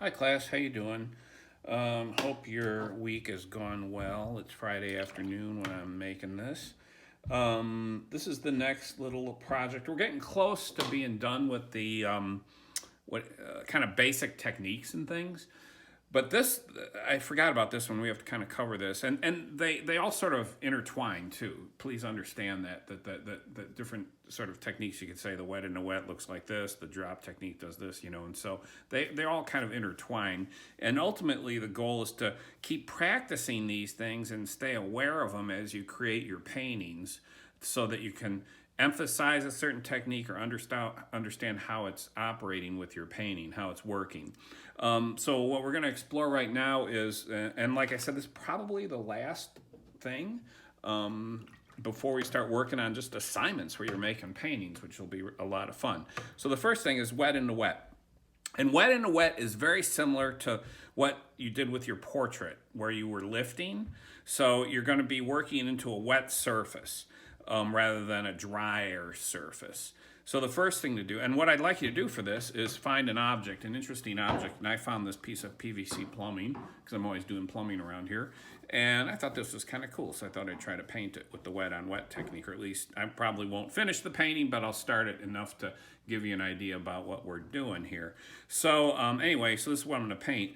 Hi class, how you doing? Hope your week has gone well. It's Friday afternoon when I'm making this. This is the next little project. We're getting close to being done with the what kind of basic techniques and things. But this, I forgot about this one. We have to kind of cover this, and they all sort of intertwine too. Please understand that different sort of techniques, you could say the wet in the wet looks like this, the drop technique does this, and so they all kind of intertwine. And ultimately, the goal is to keep practicing these things and stay aware of them as you create your paintings, so that you can emphasize a certain technique or understand how it's operating with your painting, how it's working. So what we're going to explore right now is, and like I said, this is probably the last thing before we start working on just assignments where you're making paintings, which will be a lot of fun. So the first thing is wet in the wet. And wet in the wet is very similar to what you did with your portrait, where you were lifting. So you're going to be working into a wet surface rather than a drier surface. So the first thing to do, and what I'd like you to do for this, is find an object, an interesting object. And I found this piece of PVC plumbing, because I'm always doing plumbing around here. And I thought this was kind of cool, so I thought I'd try to paint it with the wet on wet technique, or at least I probably won't finish the painting, but I'll start it enough to give you an idea about what we're doing here. So anyway, so this is what I'm going to paint.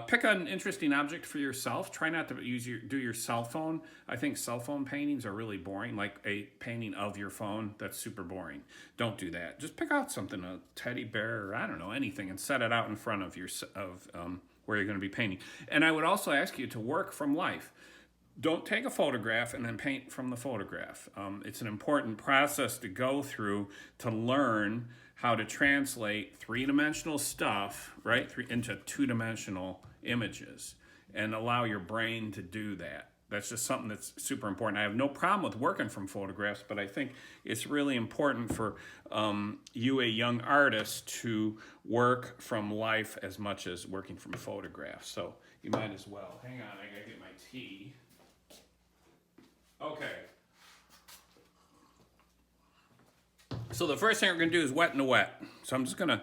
Pick an interesting object for yourself. Try not to do your cell phone. I think cell phone paintings are really boring, like a painting of your phone. That's super boring. Don't do that. Just pick out something, a teddy bear, or I don't know, anything, and set it out in front of where you're going to be painting. And I would also ask you to work from life. Don't take a photograph and then paint from the photograph. It's an important process to go through to learn how to translate three-dimensional stuff, right, into two-dimensional images, and allow your brain to do that. That's just something that's super important. I have no problem with working from photographs, but I think it's really important for you, a young artist, to work from life as much as working from photographs. So you might as well. Hang on, I gotta get my tea. Okay. So the first thing we're gonna do is wet in the wet. So I'm just gonna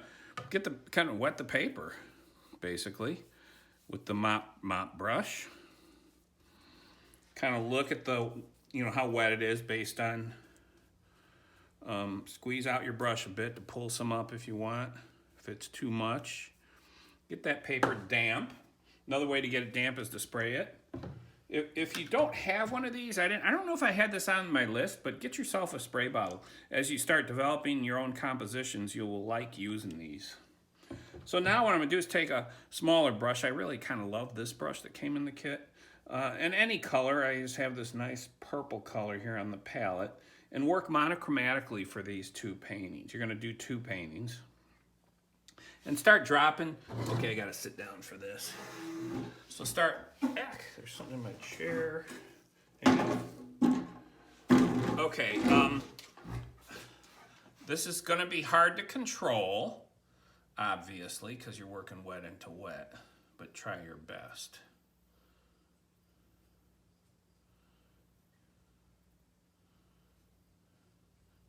kind of wet the paper, basically, with the mop brush. Kind of look at how wet it is based on, squeeze out your brush a bit to pull some up if you want, if it's too much. Get that paper damp. Another way to get it damp is to spray it. If you don't have one of these, I don't know if I had this on my list, but get yourself a spray bottle. As you start developing your own compositions, you will like using these. So now what I'm gonna do is take a smaller brush. I really kind of love this brush that came in the kit. And any color, I just have this nice purple color here on the palette, and work monochromatically for these two paintings. You're gonna do two paintings. And start dropping. Okay, I gotta sit down for this. So start, there's something in my chair. Okay, this is gonna be hard to control, obviously, because you're working wet into wet, but try your best.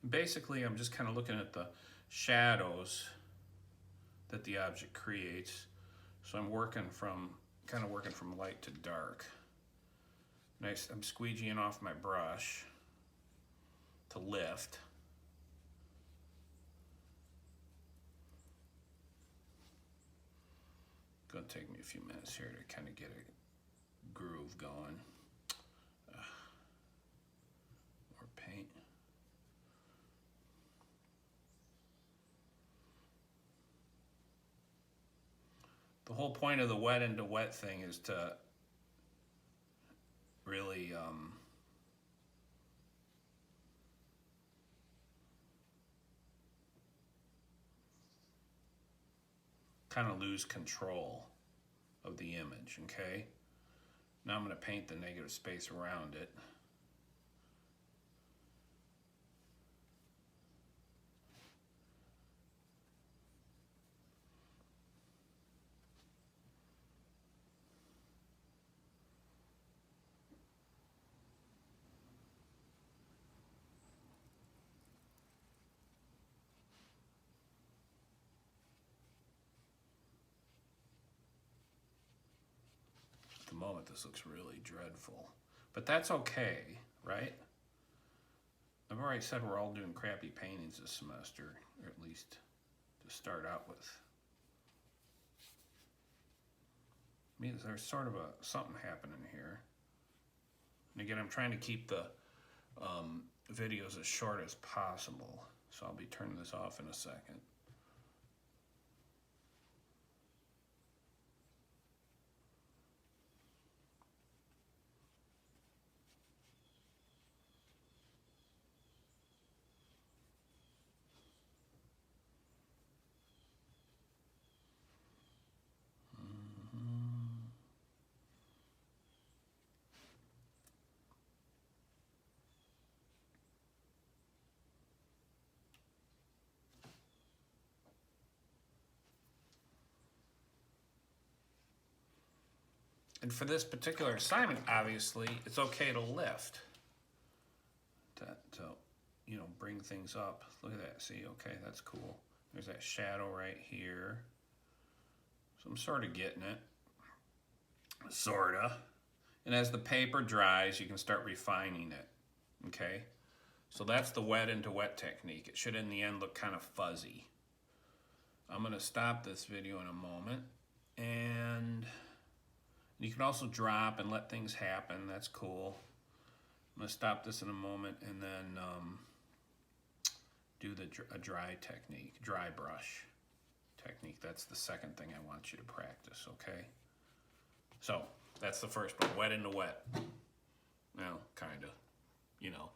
Basically, I'm just kind of looking at the shadows that the object creates. So I'm kind of working from light to dark. Nice, I'm squeegeeing off my brush to lift. Gonna take me a few minutes here to kind of get a groove going. More paint. The whole point of the wet into wet thing is to really kind of lose control of the image, okay? Now I'm going to paint the negative space around it. moment, this looks really dreadful. But that's okay, right? I've already said we're all doing crappy paintings this semester, or at least to start out with. I mean, there's sort of something happening here. And again, I'm trying to keep the videos as short as possible, so I'll be turning this off in a second. And for this particular assignment, obviously, it's okay to lift. To you know, bring things up. Look at that, see, okay, that's cool. There's that shadow right here. So I'm sort of getting it. Sorta. And as the paper dries, you can start refining it, okay? So that's the wet into wet technique. It should in the end look kind of fuzzy. I'm gonna stop this video in a moment, and you can also drop and let things happen. That's cool. I'm gonna stop this in a moment and then do a dry technique, dry brush technique. That's the second thing I want you to practice, okay? So that's the first one, wet into wet. Well, kinda, you know.